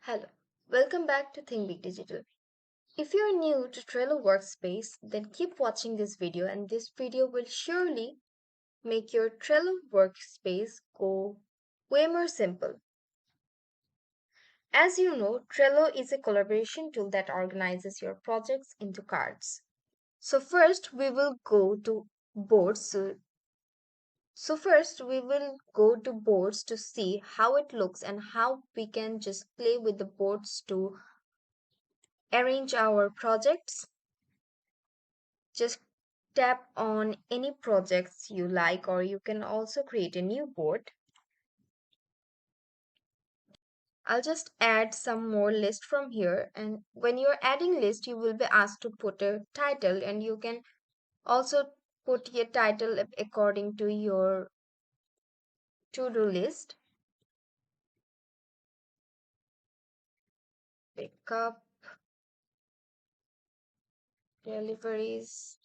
Hello, welcome back to Think Big Digital. If you're new to Trello Workspace, then keep watching this video, and this video will surely make your Trello Workspace go way more simple. As you know, Trello is a collaboration tool that organizes your projects into cards. So first we will go to boards. First we will go to boards to see how it looks and how we can just play with the boards to arrange our projects. Just tap on any projects you like, or you can also create a new board. I'll just add some more list from here, and when you're adding list you will be asked to put a title, and you can also put your title according to your to-do list. Pick up, deliveries.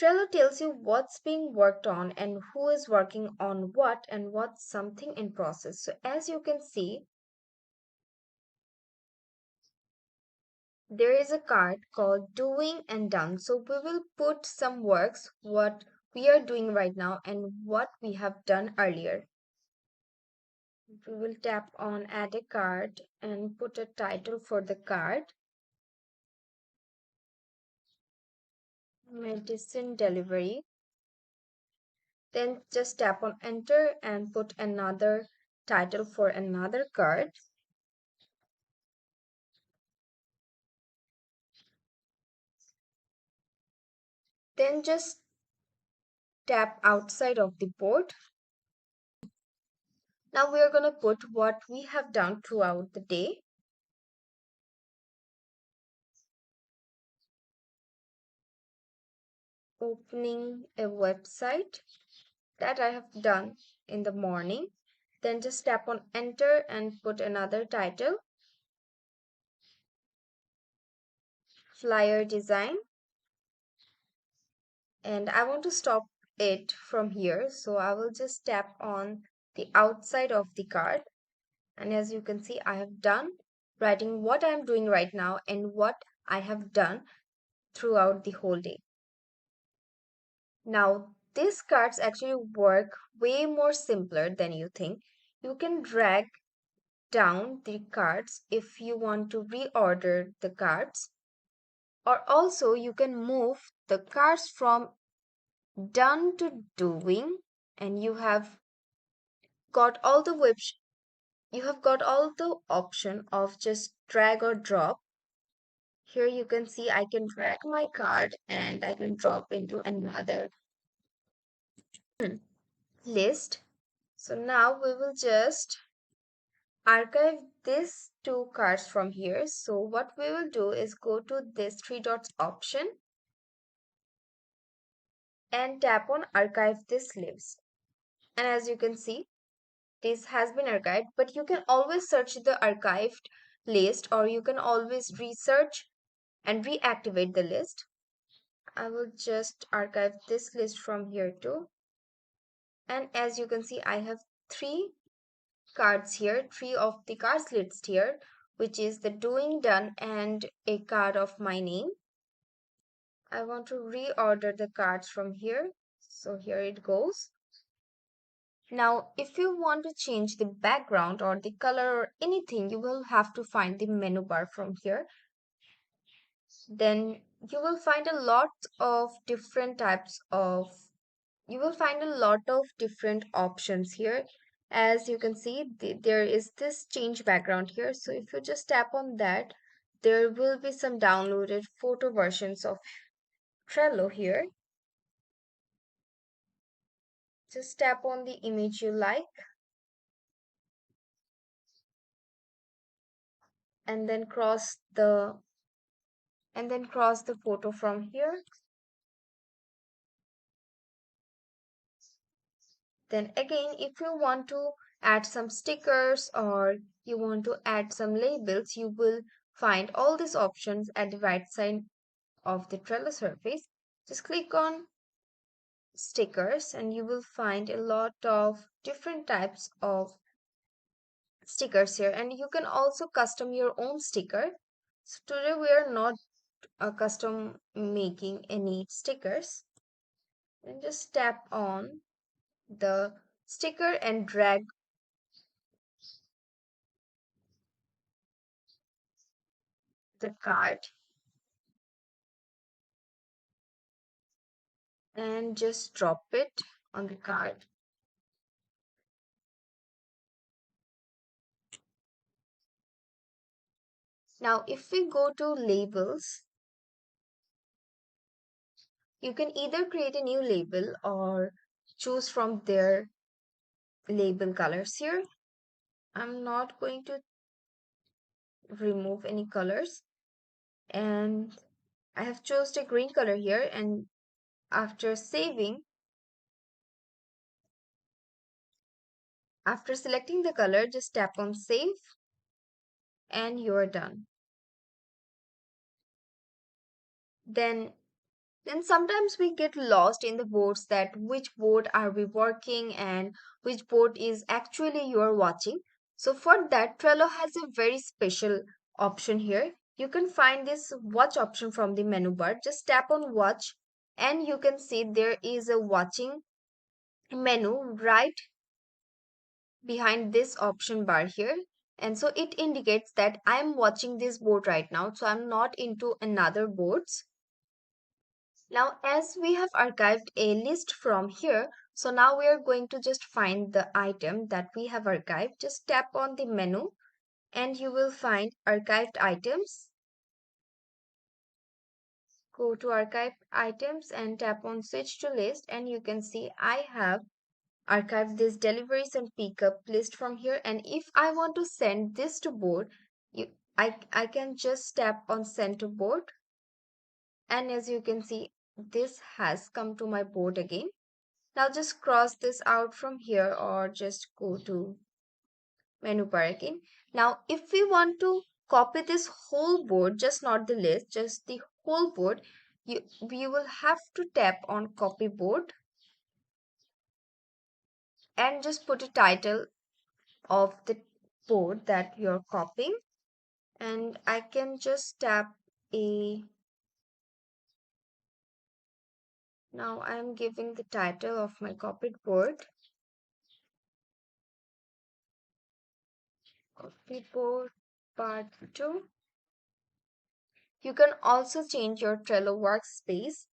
Trello tells you what's being worked on and who is working on what and what's something in process. So as you can see, there is a card called doing and done. So we will put some works, what we are doing right now and what we have done earlier. We will tap on add a card and put a title for the card. Medicine delivery. Then just tap on enter and put another title for another card. Then just tap outside of the board. Now we are going to put what we have done throughout the day. Opening a website that I have done in the morning. Then just tap on enter and put another title. Flyer design. And I want to stop it from here. So I will just tap on the outside of the card. And as you can see, I have done writing what I'm doing right now and what I have done throughout the whole day. Now, these cards actually work way more simpler than you think. You can drag down the cards if you want to reorder the cards, or also you can move the cards from done to doing, and got all the you have got all the option of just drag or drop. Here you can see I can drag my card and I can drop into another list. So now we will just archive these two cards from here. So what we will do is go to this three dots option and tap on archive this list. And as you can see, this has been archived, but you can always search the archived list, or you can always research and reactivate the list. I will just archive this list from here too. And as you can see, I have three cards here, three of the cards list here, which is the doing, done, and a card of my name. I want to reorder the cards from here. So here it goes. Now, if you want to change the background or the color or anything, you will have to find the menu bar from here. Then you will find a lot of different types of, you will find a lot of different options here. As you can see, there is this change background here. So if you just tap on that, there will be some downloaded photo versions of Trello here. Just tap on the image you like and then cross the photo from here. Then again, if you want to add some stickers or you want to add some labels, you will find all these options at the right side of the Trello surface. Just click on stickers, and you will find a lot of different types of stickers here, and you can also custom your own sticker. So today we are not custom making any stickers, and just tap on the sticker and drag the card and just drop it on the card. Now if we go to labels, you can either create a new label or choose from their label colors here. I'm not going to remove any colors, and I have chosen a green color here, and after saving, after selecting the color, just tap on save and you are done. Then sometimes we get lost in the boards, that which board are we working and which board is actually you are watching. So for that, Trello has a very special option here. You can find this watch option from the menu bar. Just tap on watch and you can see there is a watching menu right behind this option bar here. And so it indicates that I'm watching this board right now, so I'm not into another boards. Now, as we have archived a list from here, so now we are going to just find the item that we have archived. Just tap on the menu and you will find archived items. Go to archived items and tap on switch to list, and you can see I have archived this deliveries and pickup list from here. And if I want to send this to board, I can just tap on send to board, and as you can see, this has come to my board again. Now just cross this out from here or just go to menu bar again. Now if we want to copy this whole board, just not the list, just the whole board, you will have to tap on copy board and just put a title of the board that you're copying. And I can just tap a, now I'm giving the title of my copied board, copy board part 2. You can also change your Trello workspace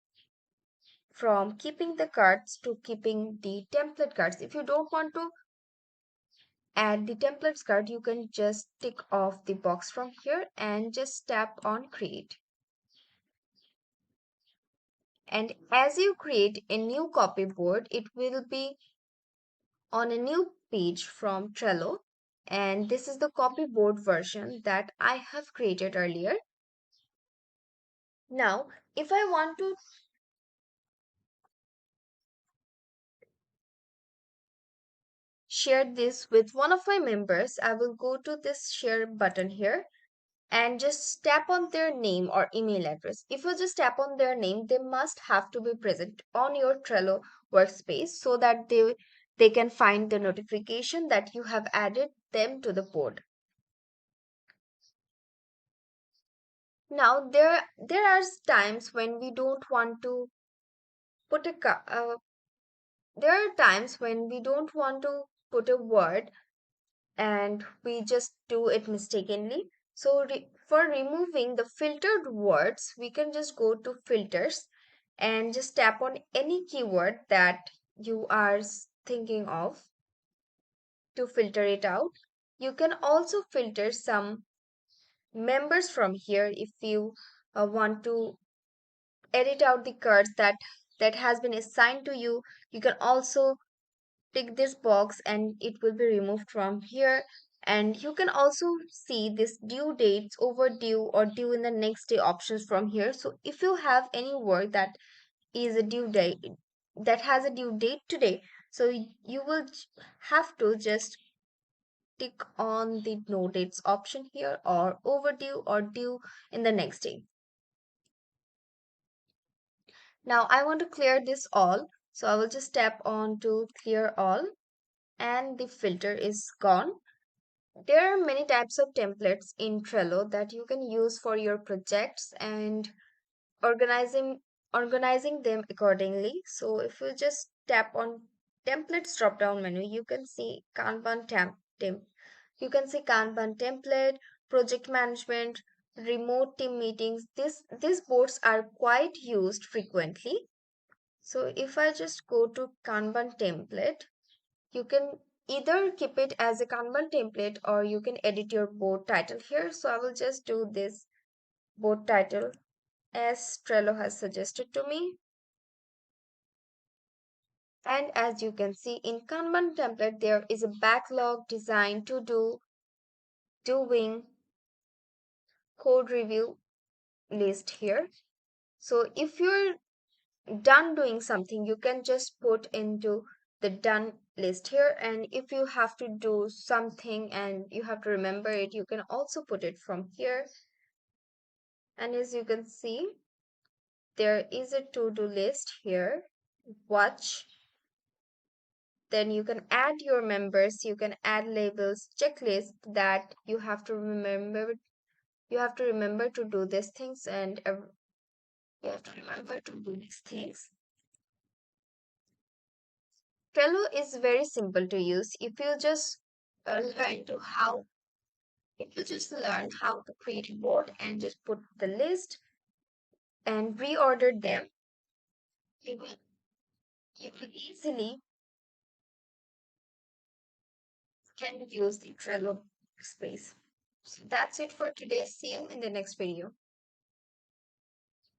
from keeping the cards to keeping the template cards. If you don't want to add the templates card, you can just tick off the box from here and just tap on create. And as you create a new copy board, it will be on a new page from Trello. And this is the copy board version that I have created earlier. Now, if I want to share this with one of my members, I will go to this share button here and just tap on their name or email address. If you just tap on their name, they must have to be present on your Trello workspace so that they can find the notification that you have added them to the board. Now there are times when we don't want to put there are times when we don't want to put a word and we just do it mistakenly. So for removing the filtered words, we can just go to filters and just tap on any keyword that you are thinking of to filter it out. You can also filter some members from here if you want to edit out the cards that has been assigned to you. You can also tick this box and it will be removed from here. And you can also see this due dates, overdue or due in the next day options from here. So if you have any work that is a due date, that has a due date today, so you will have to just tick on the no dates option here, or overdue or due in the next day. Now I want to clear this all. So I will just tap on to clear all and the filter is gone. There are many types of templates in Trello that you can use for your projects and organizing organizing them accordingly. So if you just tap on templates drop down menu, you can see you can see Kanban template, project management, remote team meetings. These boards are quite used frequently. So if I just go to Kanban template, you can either keep it as a Kanban template or you can edit your board title here. So I will just do this board title as Trello has suggested to me. And as you can see in Kanban template, there is a backlog, design, to do, doing, code review list here. So if you're done doing something, you can just put into the done list here. And if you have to do something and you have to remember it, you can also put it from here. And as you can see, there is a to-do list here. Watch. Then you can add your members, you can add labels, checklist that you have to remember. You have to remember to do these things and you have to remember to do these things. Trello is very simple to use. If you just learn how to create a board and just put the list and reorder them, you will, you will easily can use the Trello space. So that's it for today. See you in the next video.